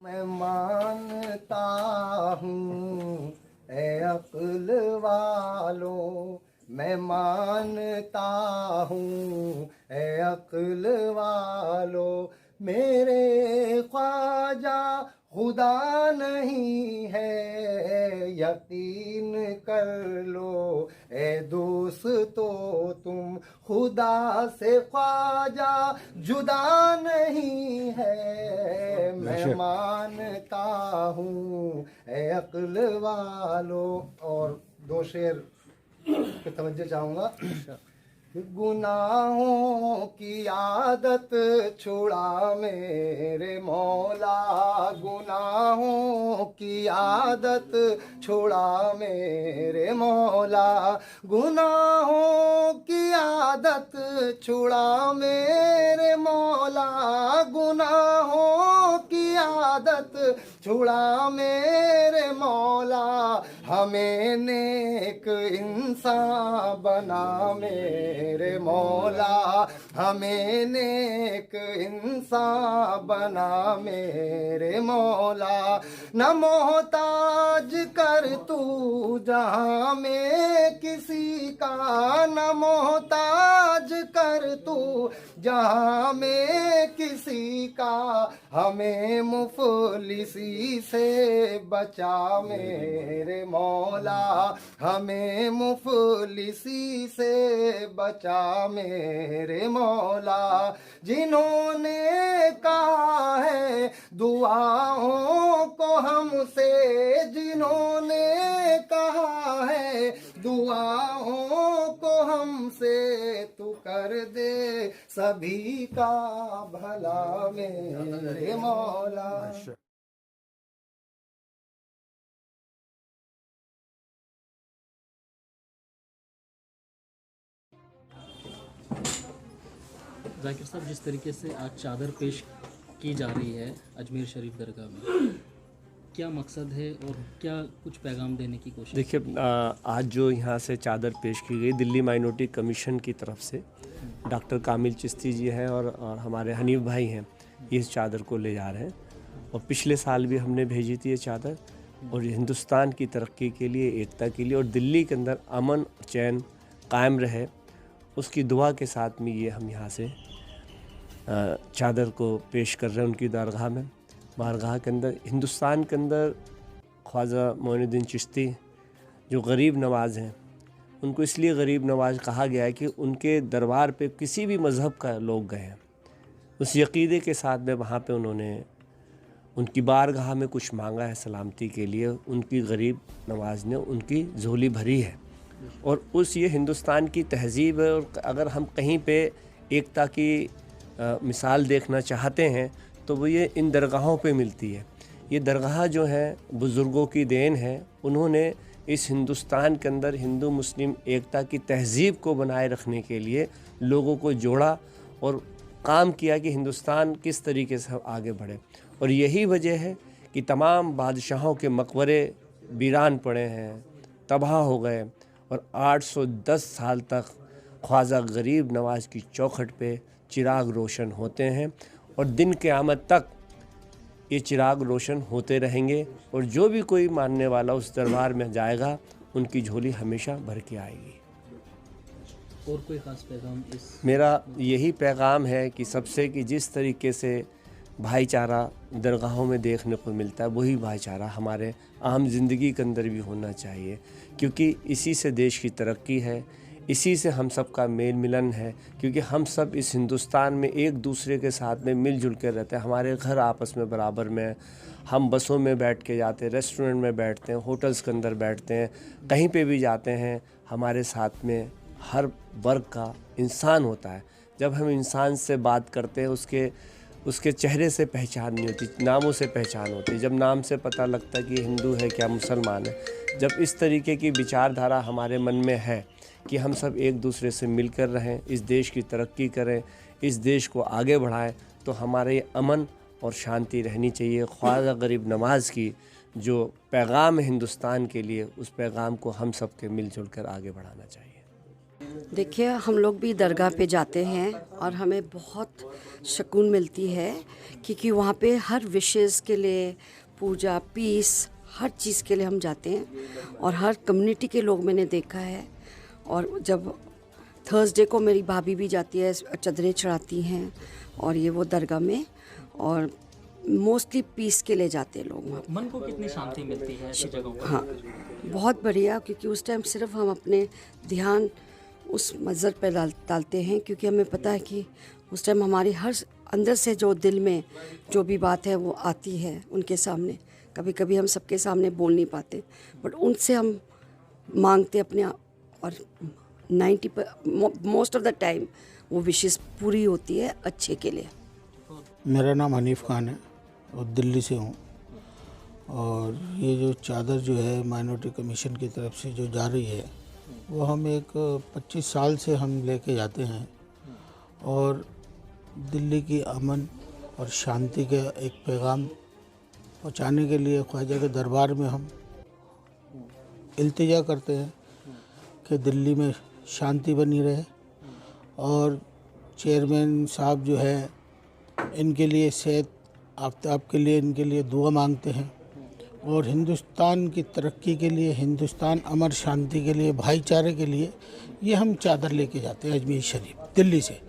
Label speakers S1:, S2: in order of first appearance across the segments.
S1: मैं मानता हूँ ए अक्ल वालों, मैं मानता हूँ ए अक्ल वालों, मेरे ख्वाजा खुदा नहीं है यकीन कर लो। ए दोस्तों तुम खुदा से ख्वाजा जुदा नहीं है, मैं मानता हूँ ए अक्ल वालों। और दो शेर पे तवज्जो चाहूँगा। गुनाहों की आदत छुड़ा मेरे मौला, गुनाहों की आदत छुड़ा मेरे मौला, गुनाहों की आदत छुड़ा मेरे मौला, गुनाहों की आदत छुड़ा मेरे मौला, हमें नेक इंसान बना मेरे मौला, हमें नेक इंसान बना मेरे मौला, न मोहताज कर तू जहाँ में किसी का, न मोहताज कर तू जहाँ में किसी का, हमें मुफलिसी से बचा मेरे मौला, हमें मुफलिसी से बचा मेरे मौला, जिन्होंने कहा है दुआओं को हमसे, जिन्होंने कहा है दुआओं को हमसे, तू कर दे सभी का भला मेरे मौला।
S2: जाकिर साहब, जिस तरीके से आज चादर पेश की जा रही है अजमेर शरीफ दरगाह में, क्या मकसद है और क्या कुछ पैगाम देने की कोशिश?
S3: देखिए, आज जो यहाँ से चादर पेश की गई दिल्ली माइनॉरिटी कमीशन की तरफ से, डॉक्टर कामिल चिश्ती जी हैं और हमारे हनीफ भाई हैं, ये इस चादर को ले जा रहे हैं। और पिछले साल भी हमने भेजी थी ये चादर, और हिंदुस्तान की तरक्की के लिए, एकता के लिए और दिल्ली के अंदर अमन चैन कायम रहे, उसकी दुआ के साथ में ये हम यहाँ से चादर को पेश कर रहे हैं उनकी दरगाह में, बारगाह के अंदर। हिंदुस्तान के अंदर ख्वाजा मोइनुद्दीन चिश्ती जो गरीब नवाज़ हैं, उनको इसलिए गरीब नवाज कहा गया है कि उनके दरबार पे किसी भी मज़हब का लोग गए हैं, उस यकीदे के साथ में वहाँ पे उन्होंने उनकी बारगाह में कुछ मांगा है सलामती के लिए, उनकी गरीब नवाज ने उनकी झोली भरी है। और उस ये हिंदुस्तान की तहज़ीब है। और अगर हम कहीं पे एकता की मिसाल देखना चाहते हैं तो वो ये इन दरगाहों पे मिलती है। ये दरगाह जो है बुज़ुर्गों की देन है, उन्होंने इस हिंदुस्तान के अंदर हिंदू मुस्लिम एकता की तहज़ीब को बनाए रखने के लिए लोगों को जोड़ा और काम किया कि हिंदुस्तान किस तरीके से आगे बढ़े। और यही वजह है कि तमाम बादशाहों के मकबरे वीरान पड़े हैं, तबाह हो गए, और 810 साल तक ख्वाजा गरीब नवाज की चौखट पे चिराग रोशन होते हैं, और दिन क़यामत तक ये चिराग रोशन होते रहेंगे। और जो भी कोई मानने वाला उस दरबार में जाएगा, उनकी झोली हमेशा भर के आएगी।
S2: और कोई ख़ास पैगाम?
S3: मेरा यही पैगाम है कि सबसे कि जिस तरीके से भाईचारा दरगाहों में देखने को मिलता है, वही भाईचारा हमारे आम ज़िंदगी के अंदर भी होना चाहिए, क्योंकि इसी से देश की तरक्की है, इसी से हम सब का मेल मिलन है। क्योंकि हम सब इस हिंदुस्तान में एक दूसरे के साथ में मिलजुल कर रहते हैं, हमारे घर आपस में बराबर में, हम बसों में बैठ के जाते हैं, रेस्टोरेंट में बैठते हैं, होटल्स के अंदर बैठते हैं, कहीं पे भी जाते हैं, हमारे साथ में हर वर्ग का इंसान होता है। जब हम इंसान से बात करते हैं, उसके चेहरे से पहचान नहीं होती, नामों से पहचान होती। जब नाम से पता लगता है कि हिंदू है क्या मुसलमान है। जब इस तरीके की विचारधारा हमारे मन में है कि हम सब एक दूसरे से मिलकर रहें, इस देश की तरक्की करें, इस देश को आगे बढ़ाएं, तो हमारे अमन और शांति रहनी चाहिए। ख्वाजा गरीब नवाज़ की जो पैगाम है हिंदुस्तान के लिए, उस पैगाम को हम सब के मिलजुल कर आगे बढ़ाना चाहिए।
S4: देखिए, हम लोग भी दरगाह पे जाते हैं और हमें बहुत सुकून मिलती है, क्योंकि वहाँ पे हर विशेज़ के लिए, पूजा, पीस, हर चीज़ के लिए हम जाते हैं। और हर कम्युनिटी के लोग मैंने देखा है। और जब थर्सडे को मेरी भाभी भी जाती है, चदरें चढ़ाती हैं और ये वो दरगाह में, और मोस्टली पीस के लिए जाते हैं लोग वहाँ।
S2: मन को कितनी शांति मिलती है ऐसी जगहों पर?
S4: हाँ, बहुत बढ़िया, क्योंकि उस टाइम सिर्फ हम अपने ध्यान उस मंज़र पे डालते हैं, क्योंकि हमें पता है कि उस टाइम हमारी हर अंदर से जो दिल में जो भी बात है वो आती है उनके सामने। कभी कभी हम सबके सामने बोल नहीं पाते, बट उनसे हम मांगते अपने, और मोस्ट ऑफ द टाइम वो विशेष पूरी होती है अच्छे के लिए।
S5: मेरा नाम हनीफ खान है और दिल्ली से हूँ। और ये जो चादर जो है माइनॉरिटी कमीशन की तरफ से जो जा रही है, वो हम एक 25 साल से हम लेके जाते हैं। और दिल्ली की अमन और शांति का एक पैगाम पहुँचाने के लिए ख्वाजा के दरबार में हम इल्तिजा करते हैं कि दिल्ली में शांति बनी रहे। और चेयरमैन साहब जो है, इनके लिए सेहत आफ्ताब के लिए, इनके लिए दुआ मांगते हैं। और हिंदुस्तान की तरक्की के लिए, हिंदुस्तान अमर शांति के लिए, भाईचारे के लिए ये हम चादर लेके जाते हैं अजमेर शरीफ दिल्ली से।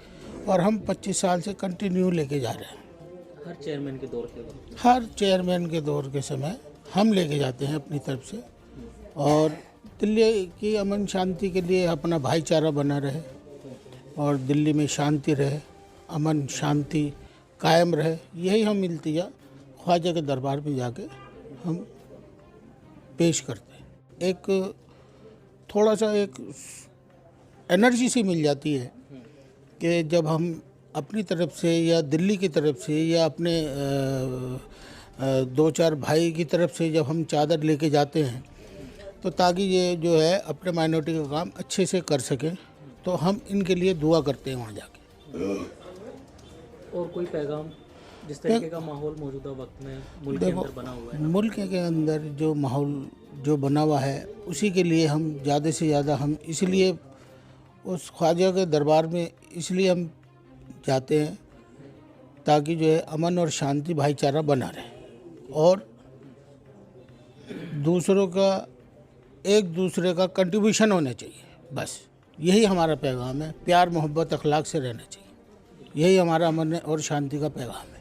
S5: और हम 25 साल से कंटिन्यू लेके जा रहे हैं।
S2: हर चेयरमैन के दौर के वक्त,
S5: हर चेयरमैन के दौर के समय हम लेके जाते हैं अपनी तरफ से। और दिल्ली की अमन शांति के लिए अपना भाईचारा बना रहे और दिल्ली में शांति रहे, अमन शांति कायम रहे, यही हम इल्तिजा ख्वाजा के दरबार में जाके हम पेश करते हैं। एक थोड़ा सा एक एनर्जी सी मिल जाती है कि जब हम अपनी तरफ से या दिल्ली की तरफ से या अपने 2-4 भाई की तरफ से जब हम चादर लेके जाते हैं, तो ताकि ये जो है अपने माइनॉरिटी का काम अच्छे से कर सकें, तो हम इनके लिए दुआ करते हैं वहाँ जाके।
S2: और कोई पैगाम, जिस तरीके का माहौल मौजूदा वक्त में मुल्क के अंदर बना हुआ है,
S5: मुल्क के अंदर जो माहौल जो बना हुआ है, उसी के लिए हम ज़्यादा से ज़्यादा हम इसलिए उस ख्वाजा के दरबार में इसलिए हम जाते हैं, ताकि जो है अमन और शांति भाईचारा बना रहे और दूसरों का, एक दूसरे का कंट्रीब्यूशन होना चाहिए। बस यही हमारा पैगाम है। प्यार मोहब्बत अखलाक से रहना चाहिए, यही हमारा अमन और शांति का पैगाम है।